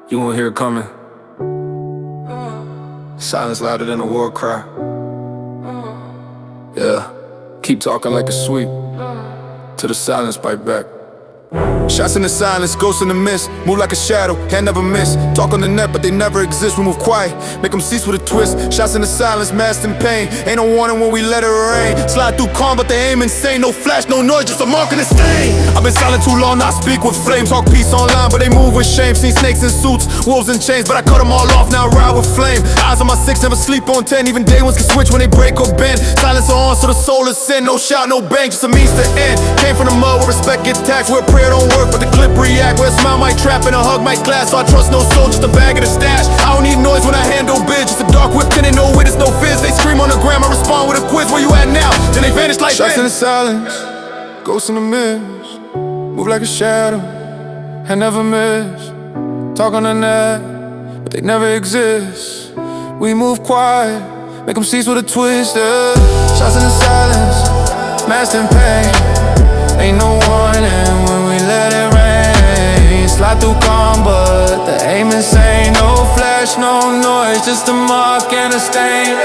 You won't hear it coming. Silence louder than a war cry. Yeah, keep talking like it's sweet, till the silence bite back. Shots in the silence, ghosts in the mist. Move like a shadow, hand never miss. Talk on the net, but they never exist. We move quiet, make them cease with a twist. Shots in the silence, masked in pain. Ain't no warning when we let it rain. Slide through calm, but they aim insane. No flash, no noise, just a mark and a stain. I've been silent too long, now I speak with flames. Talk peace online, but they move with shame. Seen snakes in suits, wolves in chains, but I cut them all off, now I ride with flame. Eyes on my 6, never sleep on 10. Even day ones can switch when they break or bend. Silence on, so the soul is sin. No shout, no bang, just a means to end. Came from the mud where respect gets taxed, where prayer don't work, but the clip react. Where a smile might trap and a hug might clash. So I trust no soul, just a bag of the stash. I don't need noise when I handle biz. Just a dark whip, and no witness, no fizz. They scream on the gram, I respond with a quiz. Where you at now? Then they vanish like shots in the silence, ghosts in the mist. Move like a shadow, and never miss. Talk on the net, but they never exist. We move quiet, make them cease with a twist. Shots in the silence, masked in pain. Ain't no warning when we let it rain. Slide through calm, but the aim insane. No flash, no noise, just a mark and a stain.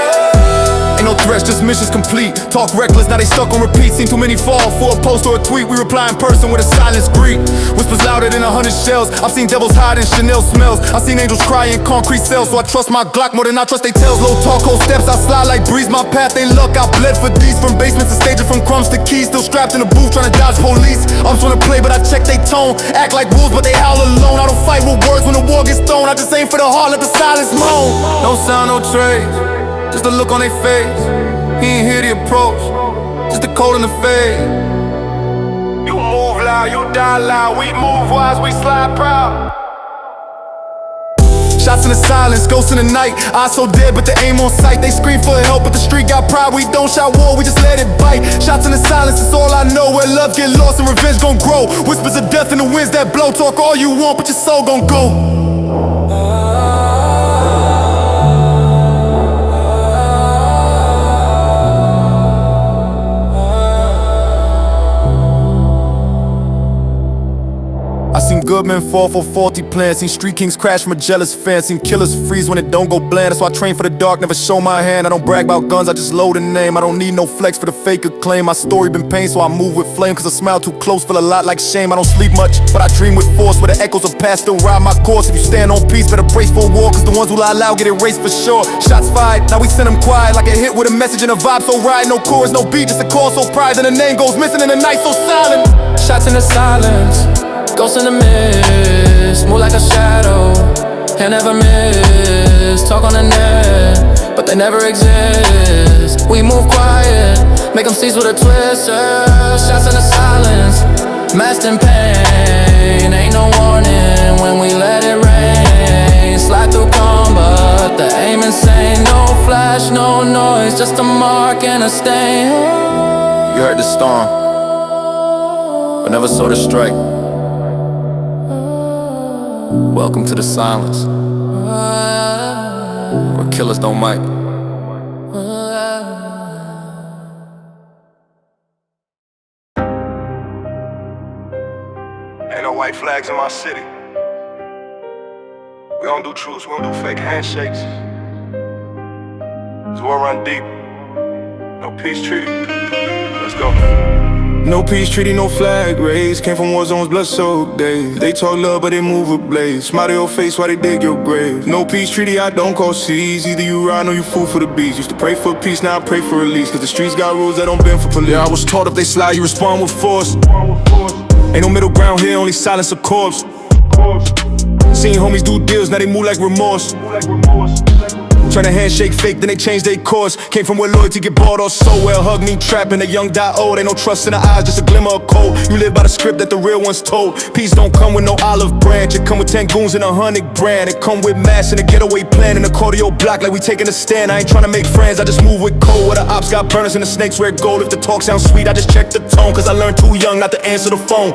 Ain't no threats, just missions complete. Talk reckless, now they stuck on repeat. Seen too many fall for a post or a tweet. We reply in person with a silence greet. Whispers louder than 100 shells. I've seen devils hide in Chanel smells. I've seen angels cry in concrete cells. So I trust my Glock more than I trust they tails. Low talk, cold steps, I slide like breeze. My path ain't luck, I bled for these. From basements to stages, from crumbs to keys. Still strapped in a booth trying to dodge police. Arms wanna play, but I check they tone. Act like wolves, but they howl alone. I don't fight with words when the war gets thrown. I just aim for the heart, let the silence moan. No sound, no trace, just a look on their face. He ain't hear the approach, just the cold in the fade. You move loud, you die loud. We move wise, we slide proud. Shots in the silence, ghosts in the night. Eyes so dead, but the aim on sight. They scream for help, but the street got pride. We don't shout war, we just let it bite. Shots in the silence, it's all I know. Where love get lost and revenge gon' grow. Whispers of death in the winds that blow. Talk all you want, but your soul gon' go. I seen good men fall for faulty plans. Seen street kings crash from a jealous fan. Seen killers freeze when it don't go bland. That's why I train for the dark, never show my hand. I don't brag about guns, I just load a name. I don't need no flex for the fake acclaim. My story been pain, so I move with flame. Cause I smile too close, feel a lot like shame. I don't sleep much, but I dream with force. Where the echoes of past still ride my course. If you stand on peace, better brace for war. Cause the ones who lie loud get erased for sure. Shots fired, now we send them quiet. Like a hit with a message and a vibe so right. No chorus, no beat, just a call so pride. Then the name goes missing in the night so silent. Shots in the silence, ghosts in the mist. Move like a shadow, and never miss. Talk on the net, but they never exist. We move quiet, make them cease with a twist. Shots in the silence, masked in pain. Ain't no warning when we let it rain. Slide through calm, but the aim insane. No flash, no noise, just a mark and a stain. You heard the storm, but never saw the strike. Welcome to the silence, where killers don't mic. Ain't no white flags in my city. We don't do truce, we don't do fake handshakes. This war run deep. No peace treaty. Let's go. No peace treaty, no flag raised. Came from war zones, blood-soaked days. They talk love, but they move with blades. Smile to your face while they dig your grave. No peace treaty, I don't call seas. Either you ride or you fool for the beast. Used to pray for peace, now I pray for release. Cause the streets got rules that don't bend for police. Yeah, I was taught if they slide, you respond with force. Ain't no middle ground here, only silence of corpse. Seen homies do deals, now they move like remorse. Tryna handshake fake, then they change their course. Came from where loyalty get bought off so well. Hug me trapping, a young die old. Ain't no trust in the eyes, just a glimmer of cold. You live by the script that the real ones told. Peace don't come with no olive branch. It come with 10 goons and 100 brand. It come with mass and a getaway plan. And a cardio block like we taking a stand. I ain't tryna make friends, I just move with cold. Where the ops got burners and the snakes wear gold. If the talk sounds sweet, I just check the tone. Cause I learned too young not to answer the phone.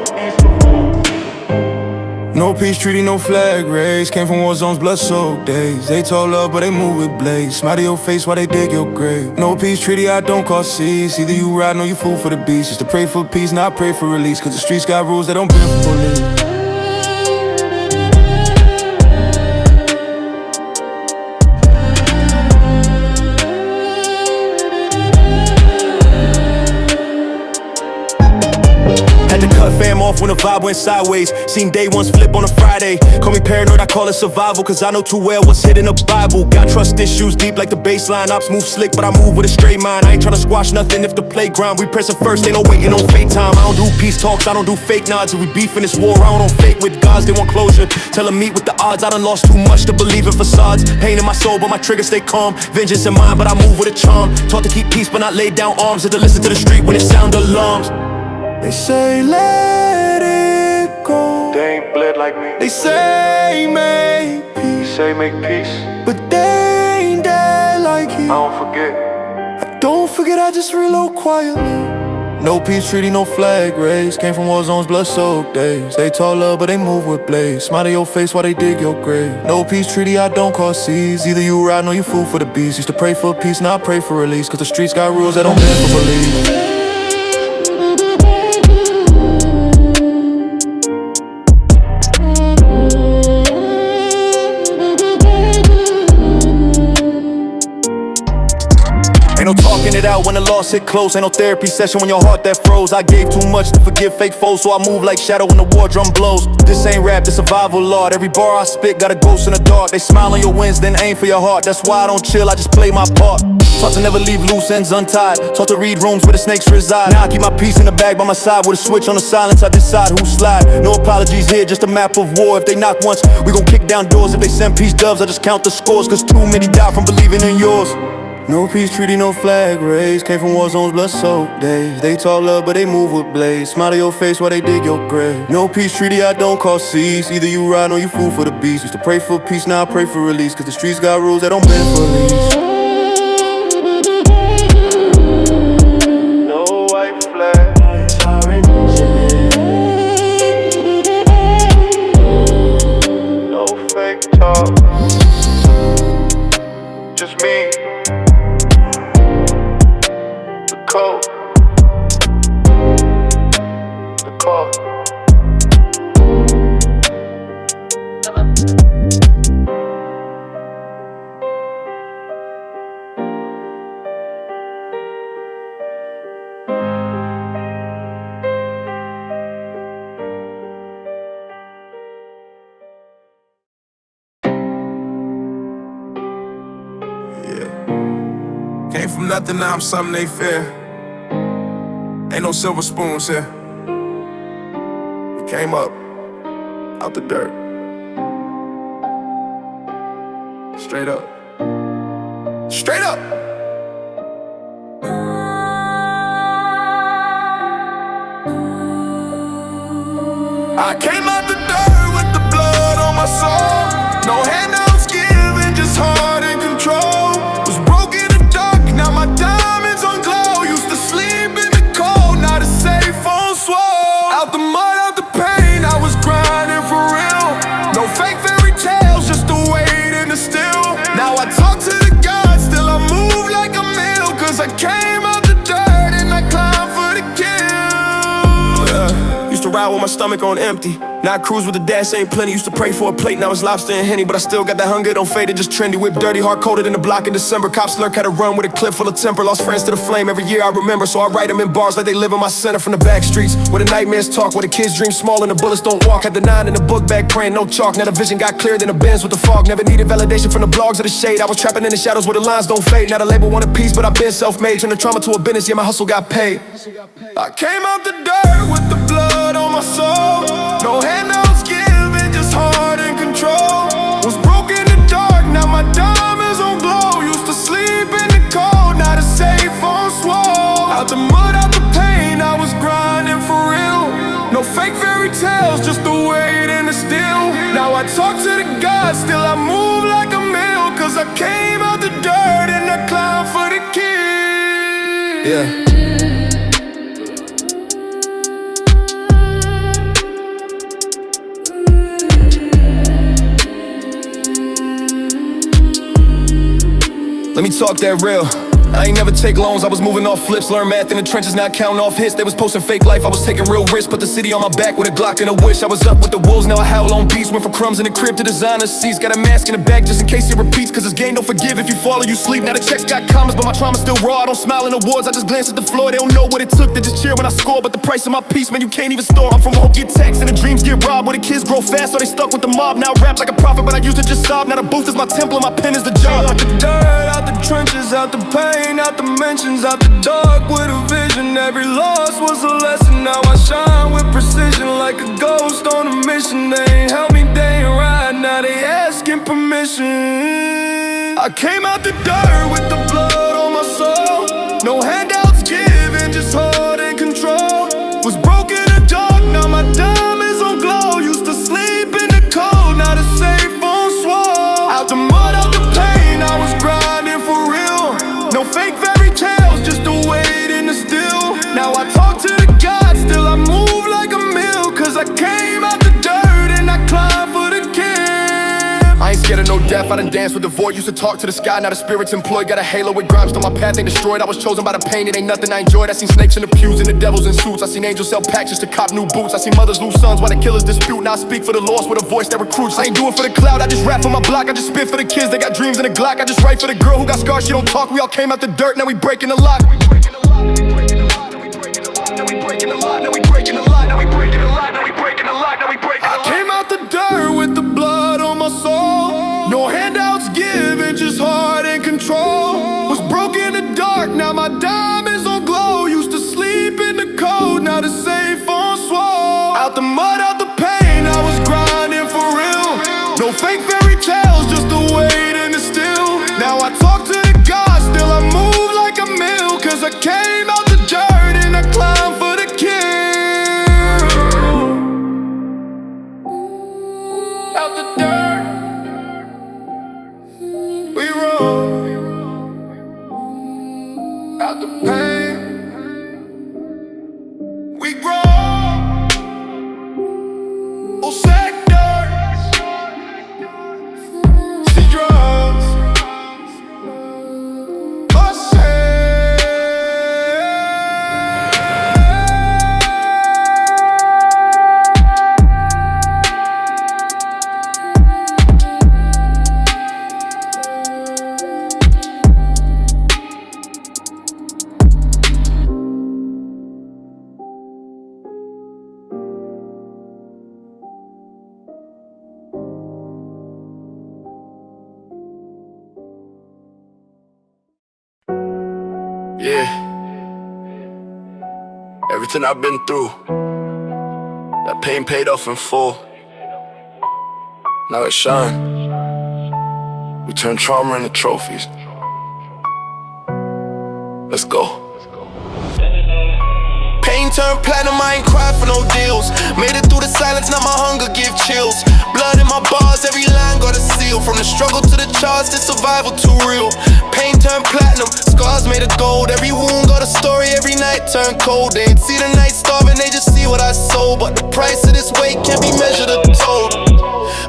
No peace treaty, no flag raised. Came from war zones, blood-soaked days. They talk love, but they move with blades. Smile to your face while they dig your grave. No peace treaty, I don't call seas. Either you ride or you fool for the beast. Just to pray for peace, now I pray for release. Cause the streets got rules that don't bend for police. went sideways. Seen day ones flip on a Friday. Call me paranoid, I call it survival, cause I know too well what's hidden in the Bible. Got trust issues deep like the baseline. Ops move slick, but I move with a straight mind. I ain't tryna squash nothing if the playground. We pressing first, ain't no waiting on fake time. I don't do peace talks, I don't do fake nods. If we beef in this war, I don't fake with gods, they want closure. Tell them meet with the odds, I done lost too much to believe in facades. Pain in my soul, but my triggers stay calm. Vengeance in mind, but I move with a charm. Taught to keep peace, but not lay down arms. And to listen to the street when it sound alarms. They say let it go. They ain't bled like me. They say make You peace, say make peace. but they ain't dead like I you. don't forget. Don't forget, I just reload quietly. No peace treaty, no flag raised. Came from war zones, blood-soaked days. They talk love, but they move with blades. Smile to your face while they dig your grave. No peace treaty, I don't cause seas. Either you ride or you fool for the beast. Used to pray for peace, now I pray for release. Cause the streets got rules that don't bend for belief. Ain't no talking it out when the loss hit close. Ain't no therapy session when your heart that froze. I gave too much to forgive fake foes, so I move like shadow when the war drum blows. This ain't rap, this survival lord. Every bar I spit got a ghost in the dark. They smile on your wins, then aim for your heart. That's why I don't chill, I just play my part. Taught to never leave loose ends untied. Taught to read rooms where the snakes reside. Now I keep my peace in the bag by my side. With a switch on the silence, I decide who slide. No apologies here, just a map of war. If they knock once, we gon' kick down doors. If they send peace doves, I just count the scores. Cause too many die from believing in yours. No peace treaty, no flag raised. Came from war zones, blood-soaked days. They talk love, but they move with blades. Smile to your face while they dig your grave. No peace treaty, I don't call cease. Either you ride or you fool for the beast. Used to pray for peace, now I pray for release. Cause the streets got rules that don't bend for lease. No white flag. No fake talk. Just me. The code. The call. Came from nothing, now I'm something they fear. Ain't no silver spoons here. We came up, out the dirt. Straight up. Straight up! I came out the dirt with the blood on my soul. No handouts given, just heart and control. Was broke in the dark, now my diamonds on glow. Used to sleep in the cold, now the safe on swole. Out the mud, out the pain, I was grinding for real. No fake fairy tales, just the weight and the steel. Now I talk to the gods, still I move like a mill. Cause I came out the dirt and I climbed for the kill. Used to ride with my stomach on empty. Now I cruise with the dash, ain't plenty. Used to pray for a plate, now it's lobster and Henny. But I still got that hunger, don't fade it, just trendy. Whip dirty, hard coated in the block in December. Cops lurk, had a run with a clip full of temper. Lost friends to the flame, every year I remember. So I write them in bars like they live in my center. From the back streets, where the nightmares talk, where the kids dream small and the bullets don't walk. Had the 9 in the book bag, praying no chalk. Now the vision got clearer than the Benz with the fog. Never needed validation from the blogs or the shade. I was trapping in the shadows where the lines don't fade. Now the label wanted peace, but I've been self-made. Turned the trauma to a business, yeah, my hustle got paid. I came out the dirt with the blood on my soul. No handouts given, just heart and control. Was broke in the dark, now my diamonds on glow. Used to sleep in the cold, now the safe on swole. Out the mud, out the pain, I was grinding for real. No fake fairy tales, just the weight and the steel. Now I talk to the gods, still I move like a mill. Cause I came out the dirt and I climbed for the kill. Yeah. Let me talk that real. I ain't never take loans, I was moving off flips. Learn math in the trenches, not counting off hits. They was posting fake life, I was taking real risks. Put the city on my back with a Glock and a wish. I was up with the wolves, now I howl on peace. Went from crumbs in the crib to designer seats. Got a mask in the back just in case it repeats. Cause this game don't forgive if you fall or you sleep. Now the checks got commas, but my trauma's still raw. I don't smile in awards, I just glance at the floor. They don't know what it took, they just cheer when I score. But the price of my peace, man, you can't even store. I'm from hope get taxed and the dreams get robbed. Where the kids grow fast, so they stuck with the mob. Now I rap like a prophet, but I used to just sob. Now the booth is my temple and my pen is the job. Out the dirt, out the trenches, out the pain, out the mentions, out the dark with a vision. Every loss was a lesson. Now I shine with precision like a ghost on a mission. They ain't help me, they ain't ride. Now they asking permission. I came out the dirt with the blood on my soul. No handouts given, just heart and control. Was broke in the dark, now my diamonds on glow. Used to sleep in the cold, now the safe on swole. Out the mud, out the pain, I was grinding for real. No fake fairy tales, just the weight in the steel. Now I talk to the God, still I move like a mill. Cause I came out the dirt and I climbed for the kill. I ain't scared of no death, I done danced with the void. Used to talk to the sky, now the spirit's employed. Got a halo with grimes, still my path ain't destroyed. I was chosen by the pain, it ain't nothing I enjoyed. I seen snakes in the pews and the devils in suits. I seen angels sell packs just to cop new boots. I seen mothers lose sons while the killers dispute. Now I speak for the lost with a voice that recruits. I ain't do it for the cloud, I just rap for my block. I just spit for the kids, they got dreams in a Glock. I just write for the girl who got scars, she don't talk. We all came out the dirt, now we breaking the lock. I came out the dirt with the blood on my soul. No handouts given, just heart and control. Was broke in the dark, now my diamonds on glow. Used to sleep in the cold, now the safe on swole. Out the mud, out the pain, I was grinding for real. No fake fairy tales, just the weight in the steel. Now I talk to the God, still I move like a mill. Cause I came out the dirt and I climbed for the kill. Out the dirt, we roll. Out the pain, we grow. Oh, sectors, see drugs, Yeah, everything I've been through, that pain paid off in full. Now it shine. We turn trauma into trophies. Let's go. Pain turned platinum, I ain't cried for no deals. Made it through the silence, now my hunger give chills. Blood in my bars, every line got a seal. From the struggle to the charts, the survival too real. Pain turned platinum, scars made of gold. Every wound got a story, every night turned cold. They ain't see the night starving, they just see what I sold. But the price of this weight can't be measured or told.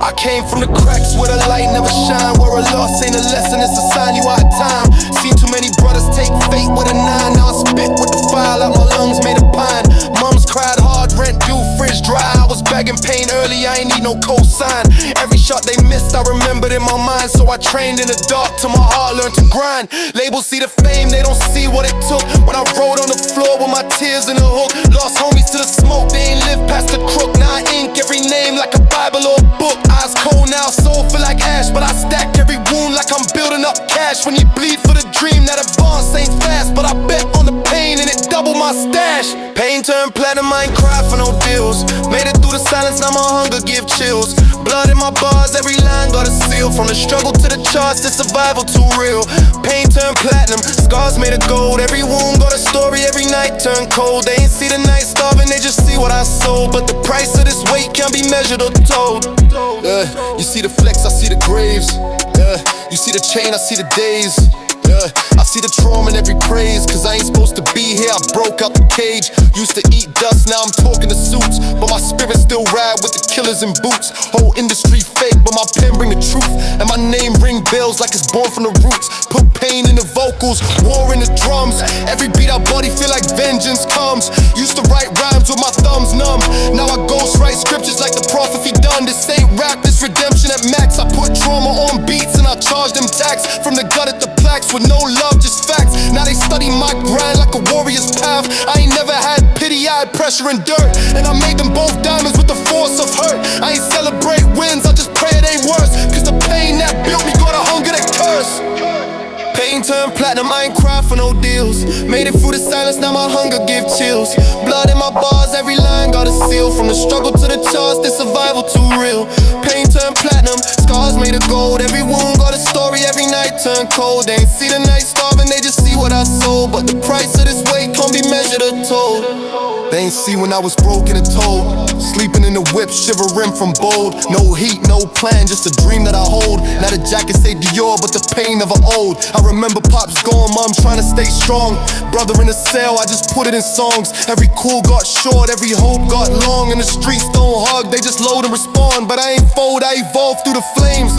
I came from the cracks where the light never shine. Where a loss ain't a lesson, it's a sign you out of time. Seen too many brothers take fate with a 9. Now I spit with the fire like my lungs made of pine. Mums cried hard, rent due, fridge dry. I was bagging pain early, I ain't need no cosign. Every shot they missed, I remembered in my mind. So I trained in the dark till my heart learned to grind. Labels see the fame, they don't see what it took. When I rode on the floor with my tears in the hook. Lost homies to the smoke, they ain't lived past the crook. Now I ink every name like a Bible or a book. Eyes cold now, soul feel like ash. But I stack every wound like I'm building up cash. When you bleed for the dream, that advance ain't fast. But I bet on the pain and it doubled my stash. Pain turned platinum, I ain't cried for no deals. Made it through the silence, now my hunger give chills. Blood in my bars, every line got a seal. From the struggle to the charts, the survival too real. Pain turned platinum, scars made of gold. Every wound got a story, every night turned cold. They ain't see the night starving, they just see what I sold. But the price of this weight can't be measured or told. You see the flex, I see the graves. You see the chain, I see the days. I see the trauma in every praise, cause I ain't supposed to be here. I broke out the cage. Used to eat dust, now I'm talking to suits. But my spirit still ride with the killers in boots. Whole industry fake, but my pen bring the truth. And my name ring bells like it's born from the roots. Put pain in the vocals, war in the drums. Every beat I body feel like vengeance comes. Used to write rhymes with my thumbs numb. Now I ghost write scriptures like the prophet he done. This ain't rap, this redemption at max. I put trauma on beats and I charge them tax. From the gut at the plaques with no love, just facts. Now they study my grind like a warrior's path. I ain't never had pity, I had pressure and dirt. And I made them both diamonds with the force of hurt. I ain't celebrate wins, I just pray it ain't worse. Cause the pain that built me got a hunger that curse. Pain turned platinum, I ain't cry for no deals. Made it through the silence, now my hunger give chills. Blood in my bars, every line got a seal. From the struggle to the charts, this survival too real. Pain turned platinum, scars made of gold. Every wound got a story, every night turned cold. They ain't see the night starving, they just see what I sold. But the price of this weight can't be measured or told. They ain't see when I was broken and told. Sleeping in the whip, shivering from bold. No heat, no plan, just a dream that I hold. Now the jacket say Dior, but the pain never old. I remember pops gone, mom trying to stay strong. Brother in the cell, I just put it in songs. Every cool got short, every hope got long. And the streets don't hug, they just load and respond. But I ain't fold, I evolved through the flames.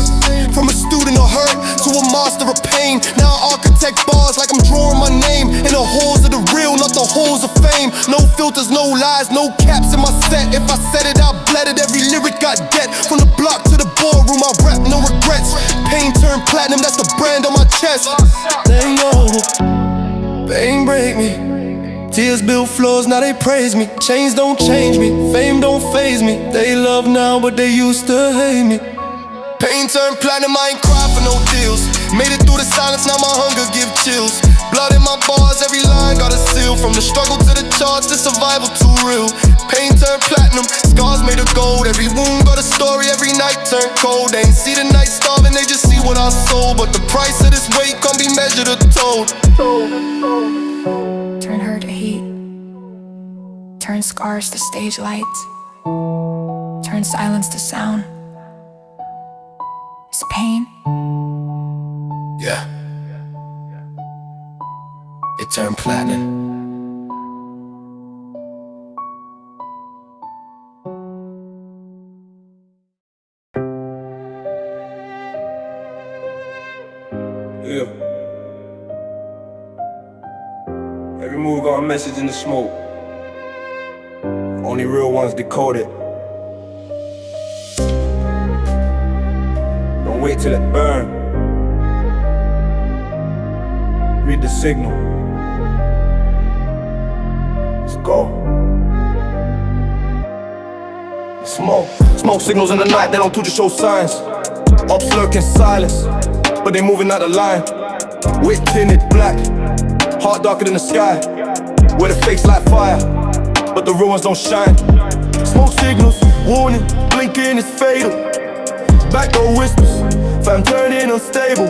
From a student of hurt to a master of pain. Now I architect bars like I'm drawing my name. In the halls of the real, not the halls of fame. No filters, no lies, no caps in my set. If I said it, I bled it, every lyric got debt. From the block to the boardroom, I rap, no regrets. Pain turned platinum, that's the brand on my chest. They know, pain break me. Tears build floors, now they praise me. Chains don't change me, fame don't faze me. They love now, but they used to hate me. Pain turned platinum, I ain't cry for no deals. Made it through the silence, now my hunger give chills. Blood in my bars, every line got a seal. From the struggle to the charts, the survival too real. Pain turned platinum, scars made of gold. Every wound got a story, every night turned cold. They ain't see the night starving, they just see what I sold. But the price of this weight can't be measured or told. Turn her to heat. Turn scars to stage lights. Turn silence to sound. It's pain. Yeah. It turned platinum. Yeah. Every move got a message in the smoke. Only real ones decode it. Don't wait till it burn. Read the signal. Let's go. Smoke signals in the night, they don't do just show signs. Ops lurk in silence, but they moving out the line. Wit tinted black, heart darker than the sky. Where the fakes like fire, but the real ones don't shine. Smoke signals, warning, blinking is fatal. Backdoor whispers, fam turning unstable.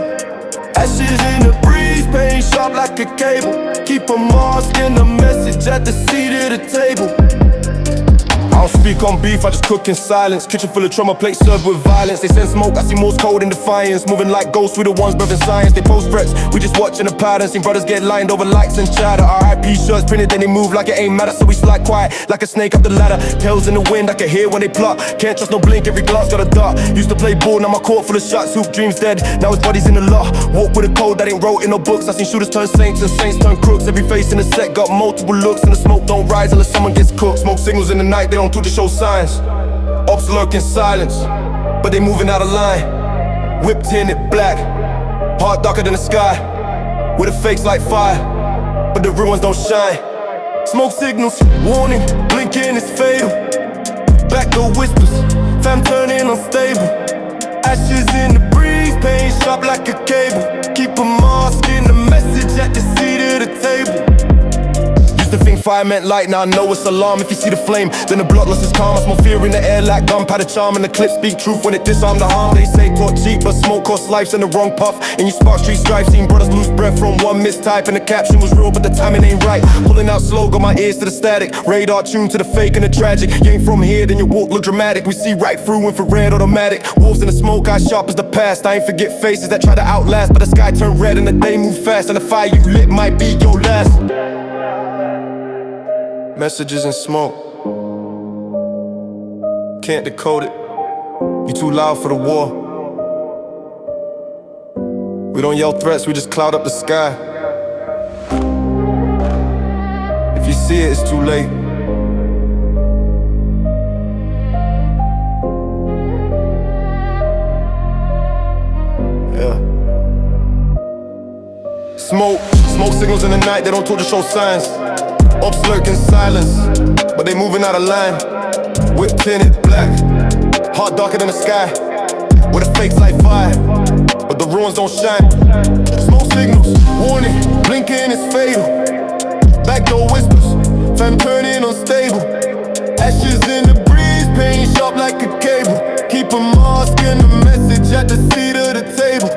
Ashes in the breeze, pain sharp like a cable. Keep a mask in the message at the seat of the table. I don't speak on beef, I just cook in silence. Kitchen full of trauma, plates served with violence. They send smoke, I see Morse code in defiance. Moving like ghosts, we the ones birthing science. They post threats, we just watching the pattern. Seen brothers get lined over likes and chatter. RIP shirts printed, then they move like it ain't matter. So we slide quiet, like a snake up the ladder. Tails in the wind, I can hear when they plot. Can't trust no blink, every glass got a dart. Used to play ball, now my court full of shots. Hoop dreams dead, now his body's in the lot. Walk with a code that ain't wrote in no books. I seen shooters turn saints and saints turn crooks. Every face in the set got multiple looks. And the smoke don't rise unless someone gets cooked. Smoke signals in the night, they don't do the show signs. Ops lurk in silence, but they moving out of line. Whip tinted black, heart darker than the sky. Where the fakes like fire, but the real ones don't shine. Smoke signals, warning, blinking is fatal. Backdoor whispers, fam turning unstable. Ashes in the breeze, pain sharp like a cable. Keep a mask in the message at the seat of the table. Used to think fire meant light, now I know it's alarm. If you see the flame, then the blood lost its calm. I smell fear in the air like gunpowder charm. And the clips speak truth when it disarm the harm. They say talk cheap, but smoke costs lives in the wrong puff. And you spark street strife, seen brothers lose breath from one mistype. And the caption was real, but the timing ain't right. Pulling out slow, got my ears to the static. Radar tuned to the fake and the tragic. You ain't from here, then your walk look dramatic. We see right through infrared automatic. Wolves in the smoke, eyes sharp as the past. I ain't forget faces that try to outlast, but the sky turned red and the day moved fast. And the fire you lit might be your last. Messages in smoke, can't decode it. You too loud for the war. We don't yell threats, we just cloud up the sky. If you see it, it's too late. Yeah. Smoke signals in the night, they don't talk to show signs. Ops lurk in silence, but they moving out of line. Whip tinted black, heart darker than the sky. Where the fakes like fire, but the ruins don't shine. Smoke signals, warning, blinking is fatal. Backdoor whispers, fam turning unstable. Ashes in the breeze, pain sharp like a cable. Keep a mask and a message at the seat of the table.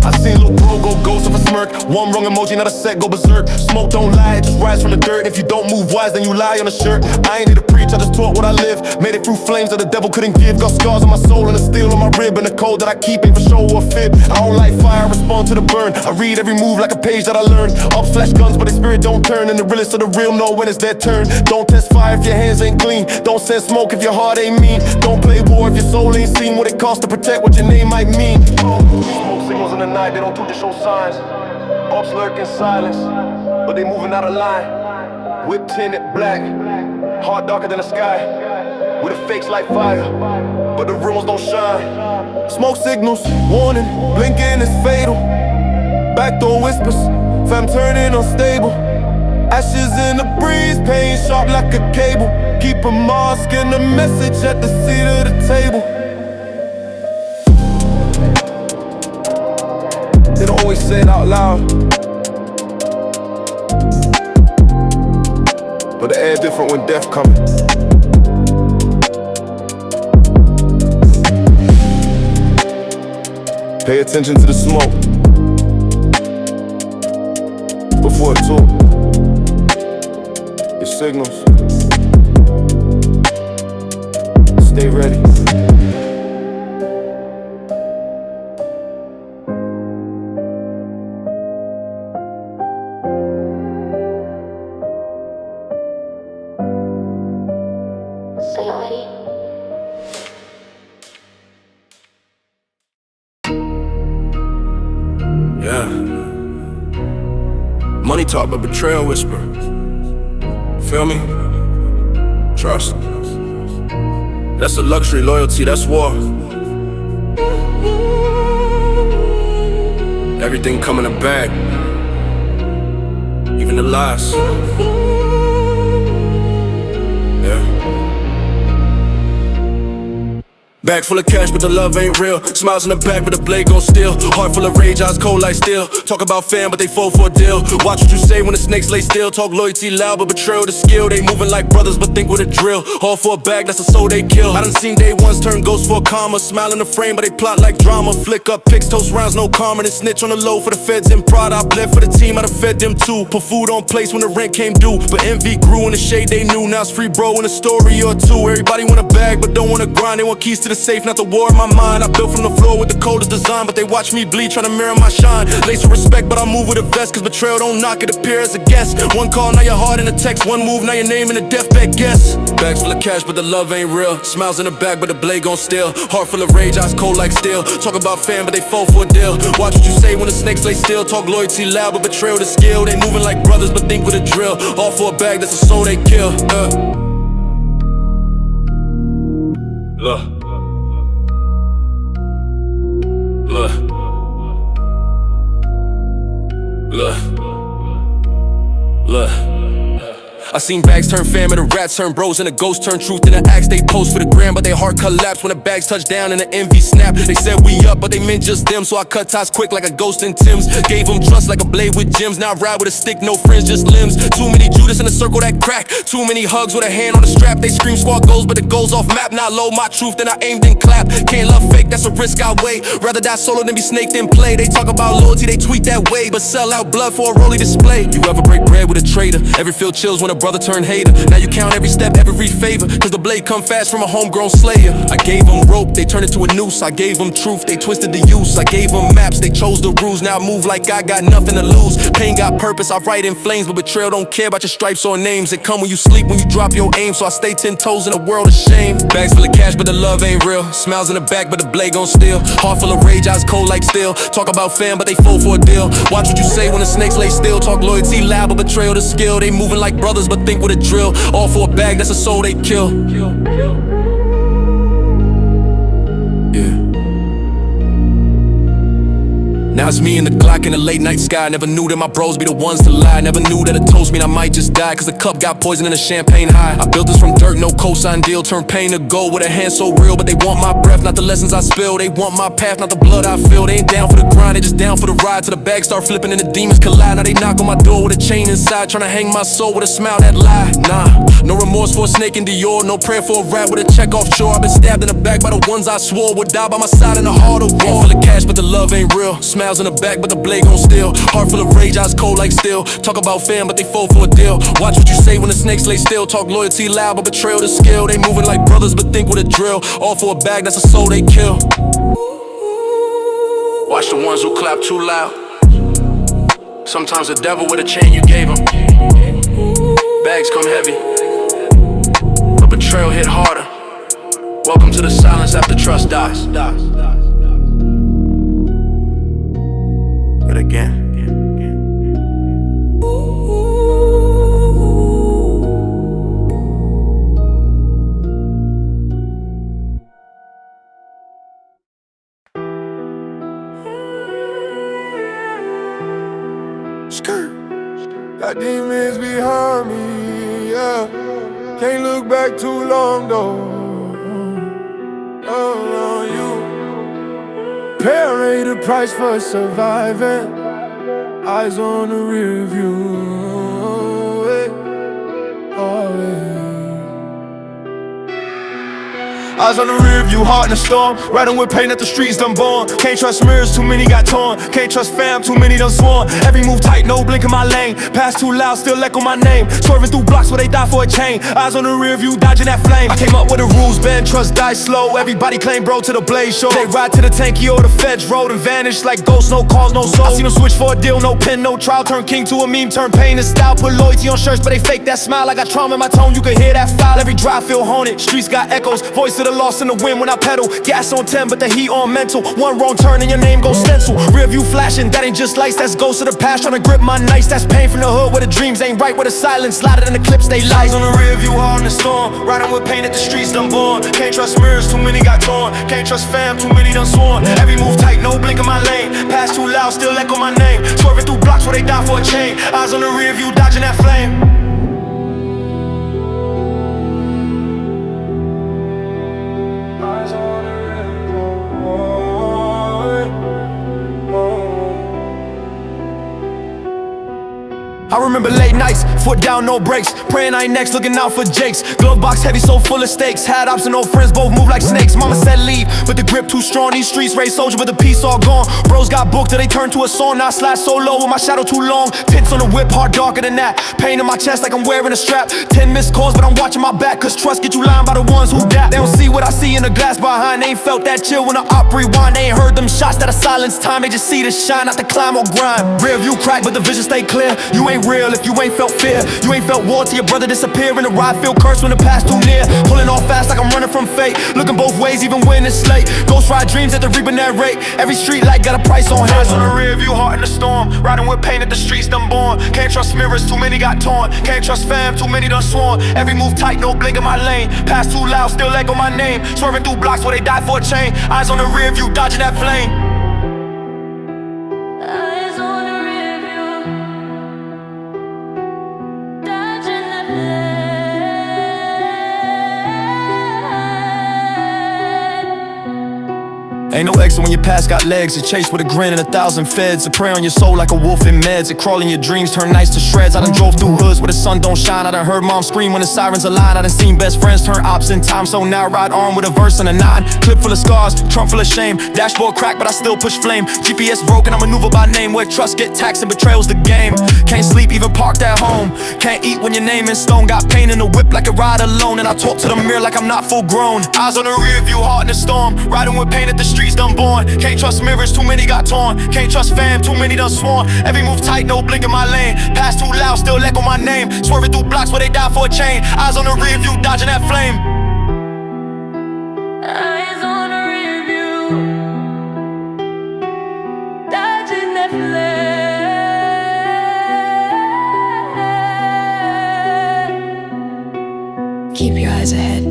I seen Lil Bro go ghost of a smirk. One wrong emoji, not a set, go berserk. Smoke don't lie, it just rise from the dirt. If you don't move wise, then you lie on a shirt. I ain't here to preach, I just taught what I live. Made it through flames that the devil couldn't give. Got scars on my soul and a steel on my rib. And the code that I keep ain't for show or fib. I don't like fire, I respond to the burn. I read every move like a page that I learned. Ops flash guns, but their spirit don't turn. And the realest of the real know when it's their turn. Don't test fire if your hands ain't clean. Don't send smoke if your heart ain't mean. Don't play war if your soul ain't seen what it costs to protect what your name might mean. Smoke signals in the night, they don't do to show signs. Ops lurk in silence, but they moving out of line. Whip tinted black, heart darker than the sky. With the fakes like fire, but the rumors don't shine. Smoke signals, warning, blinking is fatal. Backdoor whispers, fam turning unstable. Ashes in the breeze, pain sharp like a cable. Keep a mask and a message at the seat of the table. They don't always say it out loud, but the air different when death coming. Pay attention to the smoke before it talk. It signals. Stay ready. Yeah. Money talk, but betrayal whisper. Feel me? Trust. That's a luxury, loyalty, that's war. Everything come in a bag, even the lies. Bag full of cash, but the love ain't real. Smiles in the back, but the blade gon' steal. Heart full of rage, eyes cold like steel. Talk about fam, but they fold for a deal. Watch what you say when the snakes lay still. Talk loyalty loud, but betrayal the skill. They moving like brothers, but think with a drill. All for a bag, that's the soul they kill. I done seen day ones turn ghosts for a comma. Smile in the frame, but they plot like drama. Flick up pics, toast rounds, no karma. And snitch on the low for the feds in pride. I bled for the team, I done fed them too. Put food on place when the rent came due. But envy grew in the shade they knew. Now it's free bro in a story or two. Everybody want a bag, but don't wanna grind. They want keys to the safe, not the war in my mind. I built from the floor with the coldest design, but they watch me bleed, tryna mirror my shine. Lace with respect, but I move with a vest, cause betrayal don't knock, it appear as a guest. One call, now your heart in a text. One move, now your name in a deathbed guess. Bags full of cash, but the love ain't real. Smiles in the back, but the blade gon' steal. Heart full of rage, eyes cold like steel. Talk about fam, but they fall for a deal. Watch what you say when the snakes lay still. Talk loyalty loud, but betrayal the skill. They moving like brothers, but think with a drill. All for a bag, that's the soul they kill. Look. Look. Look. Look. I seen bags turn fam and the rats turn bros and the ghosts turn truth in the acts they post for the gram, but they heart collapse when the bags touch down and the envy snap. They said we up, but they meant just them, so I cut ties quick like a ghost in Tim's. Gave them trust like a blade with gems. Now I ride with a stick, no friends, just limbs. Too many Judas in a circle that crack. Too many hugs with a hand on the strap. They scream squad goals, but the goals off map. Now I load my truth, then I aimed and clap. Can't love fake, that's a risk I weigh. Rather die solo than be snaked in play. They talk about loyalty, they tweet that way, but sell out blood for a rolly display. You ever break bread with a traitor? Every feel chills when a brother turn hater. Now you count every step, every favor, cause the blade come fast from a homegrown slayer. I gave them rope, they turned it to a noose. I gave them truth, they twisted the use. I gave them maps, they chose the rules. Now I move like I got nothing to lose. Pain got purpose, I write in flames, but betrayal don't care about your stripes or names. They come when you sleep, when you drop your aim, so I stay 10 toes in a world of shame. Bags full of cash, but the love ain't real. Smiles in the back, but the blade gon' steal. Heart full of rage, eyes cold like steel. Talk about fam, but they fold for a deal. Watch what you say when the snakes lay still. Talk loyalty loud, but betrayal the skill. They moving like brothers, but think with a drill. All for a bag, that's a soul they kill. Now it's me and the Glock in the late night sky. Never knew that my bros be the ones to lie. Never knew that a toast mean I might just die, cause the cup got poison in the champagne high. I built this from dirt, no cosign deal. Turn pain to gold with a hand so real. But they want my breath, not the lessons I spill. They want my path, not the blood I feel. They ain't down for the grind, they just down for the ride. Till the bags start flipping and the demons collide. Now they knock on my door with a chain inside, trying to hang my soul with a smile that lie. Nah, no remorse for a snake in Dior. No prayer for a rat with a check offshore. I've been stabbed in the back by the ones I swore would die by my side in the heart of war. Full of cash, but the love ain't real. Smiles in the back, but the blade gon' steal. Heart full of rage, eyes cold like steel. Talk about fam, but they fold for a deal. Watch what you say when the snakes lay still. Talk loyalty loud, but betrayal the skill. They moving like brothers, but think with a drill. All for a bag, that's a soul they kill. Watch the ones who clap too loud. Sometimes the devil with a chain you gave him. Bags come heavy, but betrayal hit harder. Welcome to the silence after trust dies. But again, got demons behind me, yeah. Can't look back too long though. Oh, you pay the price for surviving. Eyes on the rear view. Oh, yeah. Eyes on the rear view, heart in a storm. Riding with pain that the streets done born. Can't trust mirrors, too many got torn. Can't trust fam, too many done sworn. Every move tight, no blink in my lane. Pass too loud, still echo my name. Swerving through blocks where they die for a chain. Eyes on the rear view, dodging that flame. I came up with the rules, bend, trust, die slow. Everybody claim bro to the blaze show. They ride to the tanky or the feds road and vanish like ghosts, no cause, no soul. I seen them switch for a deal, no pen, no trial. Turn king to a meme, turn pain to style. Put loyalty on shirts, but they fake that smile. I got trauma in my tone, you can hear that foul. Every drive feel haunted, streets got echoes. Voice of the lost in the wind when I pedal. Gas on 10, but the heat on mental. One wrong turn and your name goes stencil. Rear view flashing, that ain't just lights. That's ghosts of the past trying to grip my nights. That's pain from the hood where the dreams ain't right. Where the silence louder than the clips they lie. Eyes on the rear view, heart in the storm. Riding with pain that the streets done born. Can't trust mirrors, too many got torn. Can't trust fam, too many done sworn. Every move tight, no blink in my lane. Pass too loud, still echo my name. Swerving through blocks where they die for a chain. Eyes on the rear view, dodging that flame. I remember late nights, foot down, no brakes. Praying I ain't next, looking out for Jakes. Glove box heavy, so full of stakes. Had ops and old friends, both move like snakes. Mama said leave, but the grip too strong. These streets raised soldier, but the peace all gone. Bros got booked till they turned to a song. Now I slide so low with my shadow too long. Tints on the whip, hard darker than that. Pain in my chest like I'm wearing a strap. 10 missed calls, but I'm watching my back. Cause trust get you lying by the ones who dap. They don't see what I see in the glass behind. They ain't felt that chill when the op rewind. They ain't heard them shots that are silence time. They just see the shine, not the climb or grind. Rear view crack, but the vision stay clear. You ain't real if you ain't felt fear. You ain't felt war till your brother disappear. In the ride feel cursed when the past too near. Pulling off fast like I'm running from fate. Looking both ways even when it's late. Ghost ride dreams at the reaping that rate. Every street light got a price on hands. On the rear view, heart in the storm. Riding with pain that the streets done born. Can't trust mirrors, too many got torn. Can't trust fam, too many done sworn. Every move tight, no blink in my lane. Pass too loud, still echo my name. Swerving through blocks where they die for a chain. Eyes on the rear view, dodging that flame. Eyes on the rear view, dodging that flame. Ain't no exit when your past got legs. It chased with a grin and 1,000 feds. It prey on your soul like a wolf in meds. It crawl in your dreams, turn nights to shreds. I done drove through hoods where the sun don't shine. I done heard mom scream when the sirens align. I done seen best friends turn ops in time. So now I ride armed with a verse and a 9. Clip full of scars, trunk full of shame. Dashboard cracked but I still push flame. GPS broken, I maneuver by name. Where trust get taxed and betrayal's the game. Can't sleep even parked at home. Can't eat when your name in stone. Got pain in the whip like a ride alone. And I talk to the mirror like I'm not full grown. Eyes on the rear view, heart in the storm. Riding with pain at the streets done born. Can't trust mirrors, too many got torn. Can't trust fam, too many done sworn. Every move tight, no blink in my lane. Pass too loud, still echo my name. Swerving through blocks where they die for a chain. Eyes on the rear view, dodging that flame. Eyes on the rear view, dodging that flame. Keep your eyes ahead,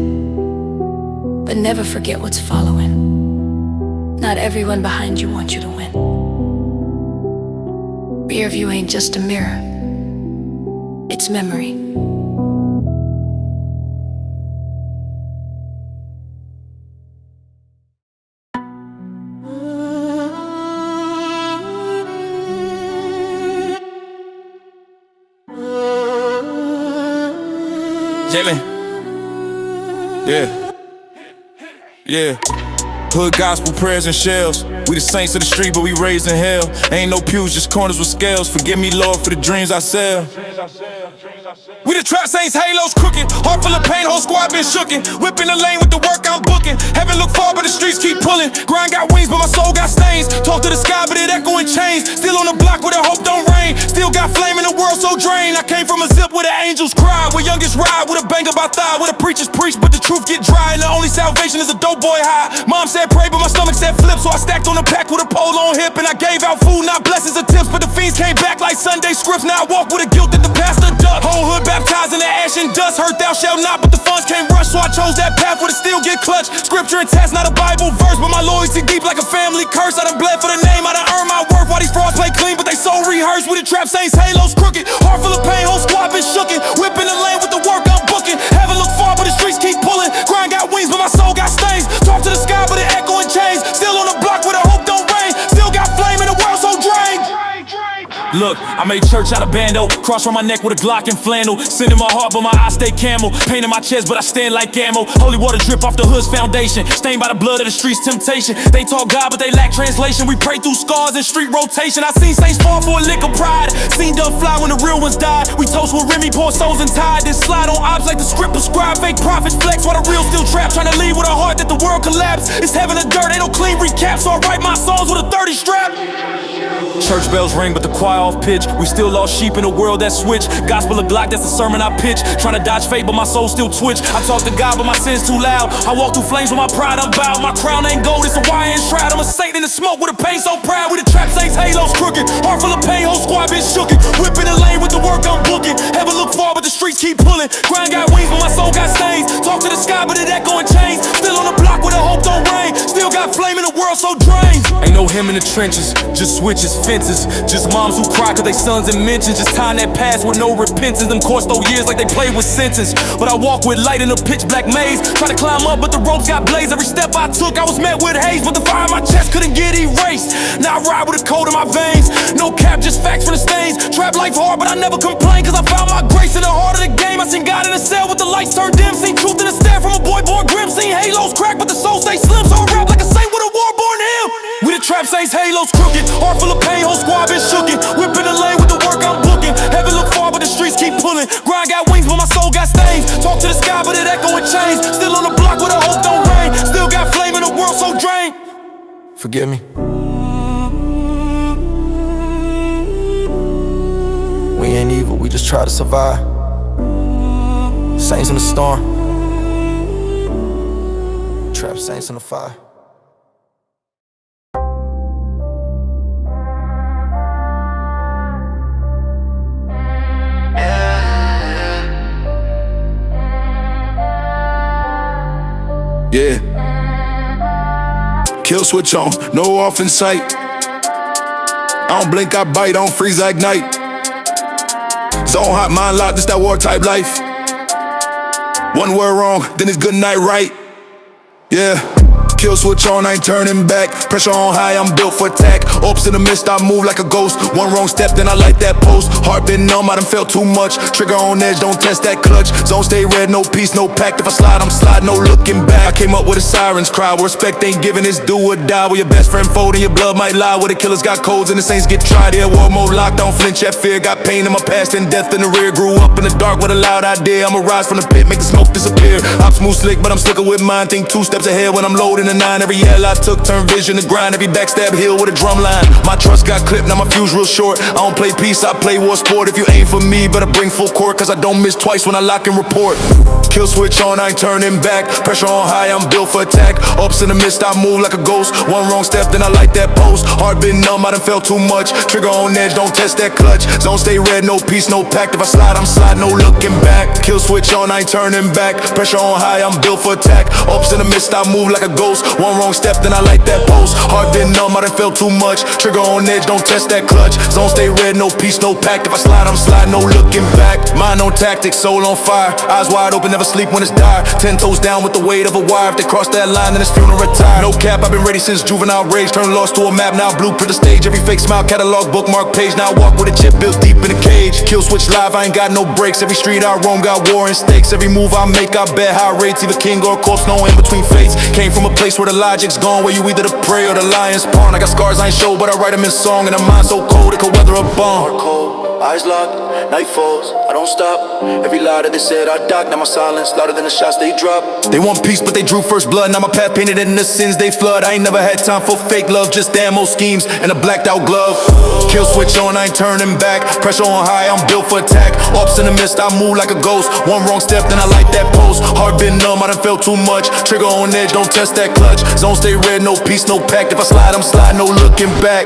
but never forget what's following. Not everyone behind you wants you to win. Rear view ain't just a mirror, it's memory. Jalen. Yeah. Hood gospel, prayers and shells. We the saints of the street, but we raised in hell. Ain't no pews, just corners with scales. Forgive me, Lord, for the dreams I sell. We the trap saints, halos crooked. Heart full of pain, whole squad been shookin'. Whipping the lane with the work I'm booking. Heaven look far, but the streets keep pulling. Grind got wings, but my soul got stains. Talk to the sky, but it echo in chains. Still on the block where the hope don't rain. Still got flame in the world so drained. I came from a zip where the angels cry. Where youngest ride with a bang of our thigh. Where the preachers preach, but the truth get dry. And the only salvation is a dope boy high. Mom said pray, but my stomach said flip. So I stacked on the pack with a pole on hip. And I gave out food, not blessings or tips. But the fiends came back like Sunday scripts. Now I walk with a guilt that the pastor ducked. Whole hood baptized in the ash and dust. Hurt thou shalt not, but the funds can't rush. So I chose that path where the steel get clutched. Scripture and test, not a Bible verse, but my loyalty deep like a family curse. I done bled for the name, I done earned my worth. While these frauds play clean, but they so rehearsed. We the trap saints, halos crooked. Heart full of pain, whole squad been shookin'. Whipping the lane with the work I'm booking. Heaven look far, but the streets keep pulling. Grind got wings, but my soul got stains. Talk to the sky, but it echo in chains. Still on the block where the hope don't rain. Still got flame in the world so drained. Look, I made church out of bando. Cross around my neck with a Glock and flannel. Sin in my heart, but my eyes stay camel. Pain in my chest, but I stand like ammo. Holy water drip off the hood's foundation. Stained by the blood of the streets' temptation. They talk God, but they lack translation. We pray through scars and street rotation. I seen saints fall for a lick of pride. Seen dove fly when the real ones died. We toast with Remy, pour souls and tide. Then slide on ops like the script prescribed. Fake prophets flex while the real still trapped. Trying to leave with a heart that the world collapsed. It's heaven or dirt, ain't no clean recap. So I write my songs with a 30 strap. Church bells ring, but the choir off pitch. We still lost sheep in a world that switch. Gospel of Glock, that's the sermon I pitch. Trying to dodge fate, but my soul still twitch. I talk to God, but my sins too loud. I walk through flames with my pride unbowed. My crown ain't gold, it's a wire and shroud. I'm a saint in the smoke with a pain so proud. We the trap saints, halos crooked. Heart full of pain, whole squad been shookin'. Whipping the lane with the work I'm booking. Heaven look far, but the streets keep pulling. Grind got wings, but my soul got stains. Talk to the sky, but it echo in chains. Still on the block where the hope don't rain. Still got flame in the world so drained. Ain't no him in the trenches, just switches, fences. Just moms who cry cause they sons and mentions. Just time that passed with no repentance. Them course those years like they played with sentence. But I walk with light in a pitch black maze. Try to climb up but the ropes got blazed. Every step I took I was met with haze. But the fire in my chest couldn't get erased. Now I ride with a cold in my veins. No cap, just facts from the stains. Trap life hard but I never complain. Cause I found my grace in the heart of the game. I seen God in a cell with the lights turned dim. Seen truth in the stare from a boy born grim. Seen halos crack but the soul stay slim. So I rap like a saint with a war-born hymn. We the trap saints, halos crooked. Heart full of pain, whole squad been shookin'. Whipping the lane with the work I'm booking. Heaven look far, but the streets keep pulling. Grind got wings, but my soul got stains. Talk to the sky, but it echo in chains. Still on the block where the hope don't rain. Still got flame in the world so drained. Forgive me. We ain't evil, we just try to survive. Saints in the storm. Trap saints in the fire. Yeah. Kill switch on, no off in sight. I don't blink, I bite, I don't freeze, I ignite. Zone hot, mind locked, this that war type life. One word wrong, then it's good night, right? Yeah. Kill switch on, I ain't turning back. Pressure on high, I'm built for attack. Ops in the mist, I move like a ghost. One wrong step, then I light that post. Heart been numb, I done felt too much. Trigger on edge, don't test that clutch. Zone stay red, no peace, no pact. If I slide, I'm slide, no looking back. I came up with a siren's cry. Where respect ain't giving, it's do or die. Where your best friend fold and your blood might lie. Where the killers got codes and the saints get tried. Yeah, war mode locked, don't flinch at fear. Got pain in my past and death in the rear. Grew up in the dark with a loud idea. I'ma rise from the pit, make the smoke disappear. Ops move slick, but I'm slicker with mine. Think 2 steps ahead when I'm loading a 9. Every yell I took turned vision to grind. Every backstab hill with a drum line. My trust got clipped, now my fuse real short. I don't play peace, I play war sport. If you aim for me, better bring full court, cause I don't miss twice when I lock and report. Kill switch on, I ain't turning back. Pressure on high, I'm built for attack. Ups in the mist, I move like a ghost. One wrong step, then I light that post. Heart been numb, I done felt too much. Trigger on edge, don't test that clutch. Zone stay red, no peace, no pact. If I slide, I'm slide, no looking back. Kill switch on, I ain't turning back. Pressure on high, I'm built for attack. Ups in the mist, I move like a ghost. One wrong step, then I light that post. Heart been numb, I done felt too much. Trigger on edge, don't test that clutch. Zone stay red, no peace, no pact. If I slide, I'm slide, no looking back. Mind on tactics, soul on fire. Eyes wide open, never sleep when it's dire. 10 toes down with the weight of a wire. If they cross that line, then it's funeral retire. No cap, I've been ready since juvenile rage. Turn lost to a map, now blueprint the stage. Every fake smile, catalog, bookmark page. Now I walk with a chip built deep in the cage. Kill switch live, I ain't got no breaks. Every street I roam got war and stakes. Every move I make, I bet high rates. Either king or corpse, no in between fates. Came from a place where the logic's gone, where you either the prey or the lion's pawn. I got scars I ain't show, but I write them in song. And a mind so cold, it could weather a bomb. Eyes locked, night falls, I don't stop. Every lie that they said I dock, now my silence louder than the shots they drop. They want peace but they drew first blood, now my path painted in the sins they flood. I ain't never had time for fake love, just ammo schemes and a blacked out glove. Kill switch on, I ain't turning back. Pressure on high, I'm built for attack. Ops in the mist, I move like a ghost. One wrong step, then I light that post. Heart been numb, I done felt too much. Trigger on edge, don't test that clutch. Zone stay red, no peace, no pact. If I slide, I'm slide, no looking back.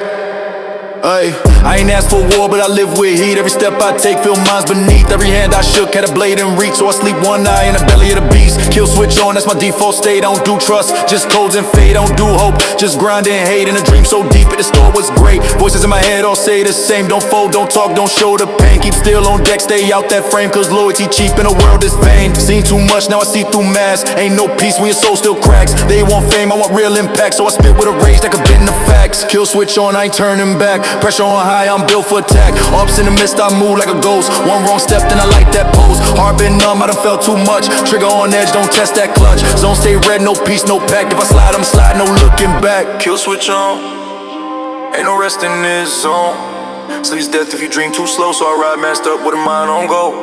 I ain't asked for war, but I live with heat. Every step I take, feel mines beneath. Every hand I shook had a blade in reach, so I sleep one eye in the belly of the beast. Kill switch on, that's my default state. I don't do trust, just codes and fate. I don't do hope, just grind and hate. In a dream so deep at the store was great. Voices in my head all say the same. Don't fold, don't talk, don't show the pain. Keep still on deck, stay out that frame, cause loyalty cheap in a world that's vain. Seen too much, now I see through masks. Ain't no peace when your soul still cracks. They want fame, I want real impact, so I spit with a rage that could bend the facts. Kill switch on, I ain't turning back. Pressure on high, I'm built for attack. Ups in the mist, I move like a ghost. One wrong step, then I light that pose. Heart been numb, I done felt too much. Trigger on edge, don't test that clutch. Zone stay red, no peace, no pact. If I slide, I'm slide, no looking back. Kill switch on, ain't no rest in this zone. Sleep's death if you dream too slow, so I ride masked up with a mind on go.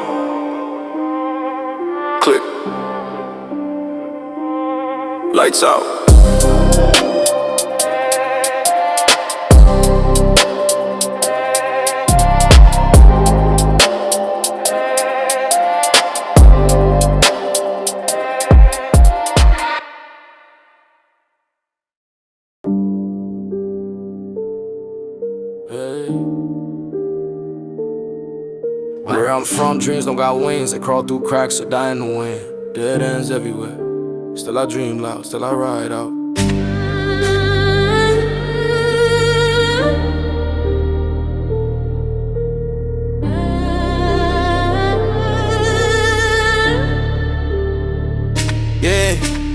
Click. Lights out. Where I'm from, dreams don't got wings. They crawl through cracks or die in the wind. Dead ends everywhere. Still I dream loud, still I ride out.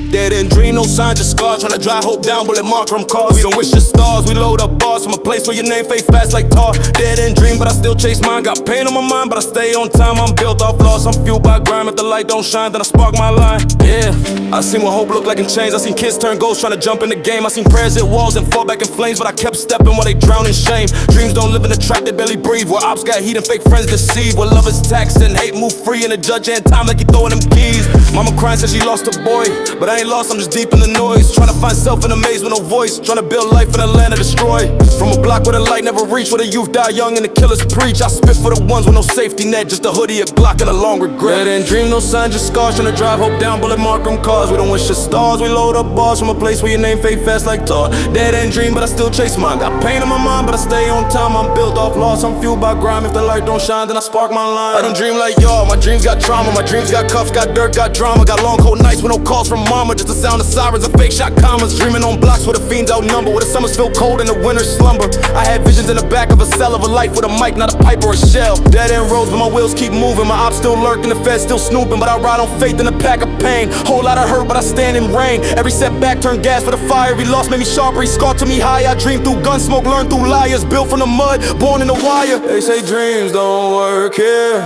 Dead end dream, no signs, just scars. Tryna dry hope down, bullet mark from cars. We don't wish the stars, we load up bars from a place where your name fade fast like tar. Dead end dream, but I still chase mine. Got pain on my mind, but I stay on time. I'm built off loss, I'm fueled by grime. If the light don't shine, then I spark my line. Yeah, I seen what hope look like in chains. I seen kids turn ghosts tryna jump in the game. I seen prayers hit walls and fall back in flames, but I kept stepping while they drown in shame. Dreams don't live in the track, they barely breathe. Where ops got heat and fake friends deceive. Where love is taxed and hate move free, and the judge ain't time like he throwing them keys. Mama crying said she lost her boy, but I ain't lost, I'm just deep in the noise. Tryna find self in a maze with no voice. Tryna build life in a land of destroy. From a block where the light never reached, where the youth die young and the killers preach. I spit for the ones with no safety net, just a hoodie, a Glock, and a long regret. Dead end dream, no sign, just scars. Tryna drive hope down, bullet mark from cars. We don't wish the stars, we load up bars from a place where your name fade fast like tar. Dead end dream, but I still chase mine. Got pain in my mind, but I stay on time. I'm built off loss, I'm fueled by grime. If the light don't shine, then I spark my line. I don't dream like y'all, my dreams got trauma. My dreams got cuffs, got dirt, got drama. Got long cold nights with no calls from mama, just the sound of silence. sirens of fake shot commas. Dreaming on blocks where the fiends outnumber, where the summers feel cold and the winters slumber. I had visions in the back of a cell of a life with a mic, not a pipe or a shell. Dead end roads, but my wheels keep moving. My ops still lurking, the feds still snooping, but I ride on faith in a pack of pain. Whole lot of hurt, but I stand in rain. Every setback turned gas for the fire. Every loss made me sharper, he scarred to me high. I dream through gun smoke, learn through liars. Built from the mud, born in the wire. They say dreams don't work here,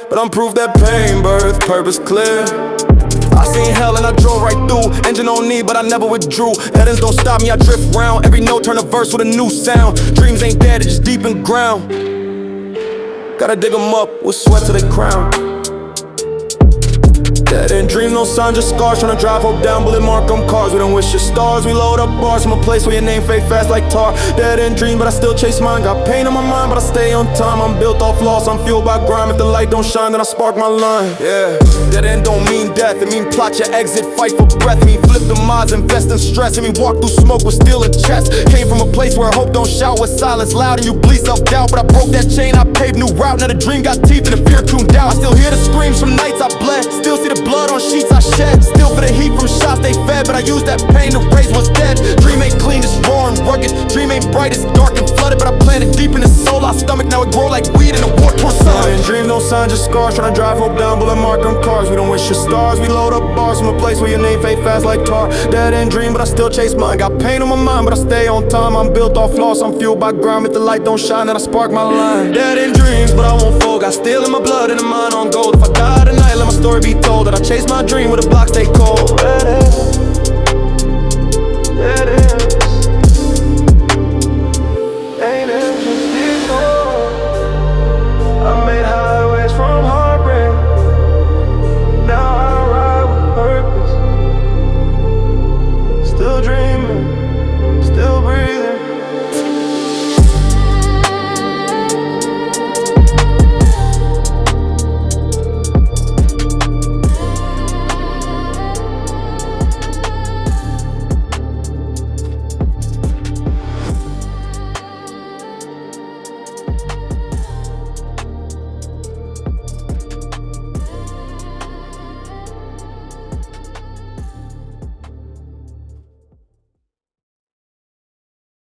but I'm proof that pain birth purpose clear. I seen hell and I drove right through. Engine on knee, but I never withdrew. Headings don't stop me, I drift round. Every note turn a verse with a new sound. Dreams ain't dead, it's just deep in ground. Gotta dig them up with sweat to the crown. Dead end dreams, no signs, just scars. Tryna drive hope down, bullet mark on cars. We don't wish your stars, we load up bars from a place where your name fade fast like tar. Dead end dreams, but I still chase mine. Got pain on my mind, but I stay on time. I'm built off loss, I'm fueled by grime. If the light don't shine, then I spark my line. Yeah, dead end don't mean death. It mean plot your exit, fight for breath. It mean flip the mods, invest in stress. It mean walk through smoke with steel and chest. Came from a place where hope don't shout, with silence loud and you bleed self-doubt. But I broke that chain, I paved new route. Now the dream got teeth and the fear tuned out. I still hear the screams from nights I bled. Still see the blood on sheets I shed. Still for the heat from shots they fed, but I use that pain to raise what's dead. Dream ain't clean, it's raw and rugged. Dream ain't bright, it's dark and flooded, but I planted deep in the soul. Our stomach now it grow like weed in a war-torn sun. Dream no signs, just scars. Tryna drive hope down, bullet mark on cars. We don't wish your stars, we load up bars from a place where your name fade fast like tar. Dead end dream, but I still chase mine. Got pain on my mind, but I stay on time. I'm built off loss, I'm fueled by grime. If the light don't shine, then I spark my line. Dead end dreams, but I won't fold. Got steel in my blood and a mind on gold. If I die tonight, let my story be told. That I chase my dream with the block stay cold. Dead end.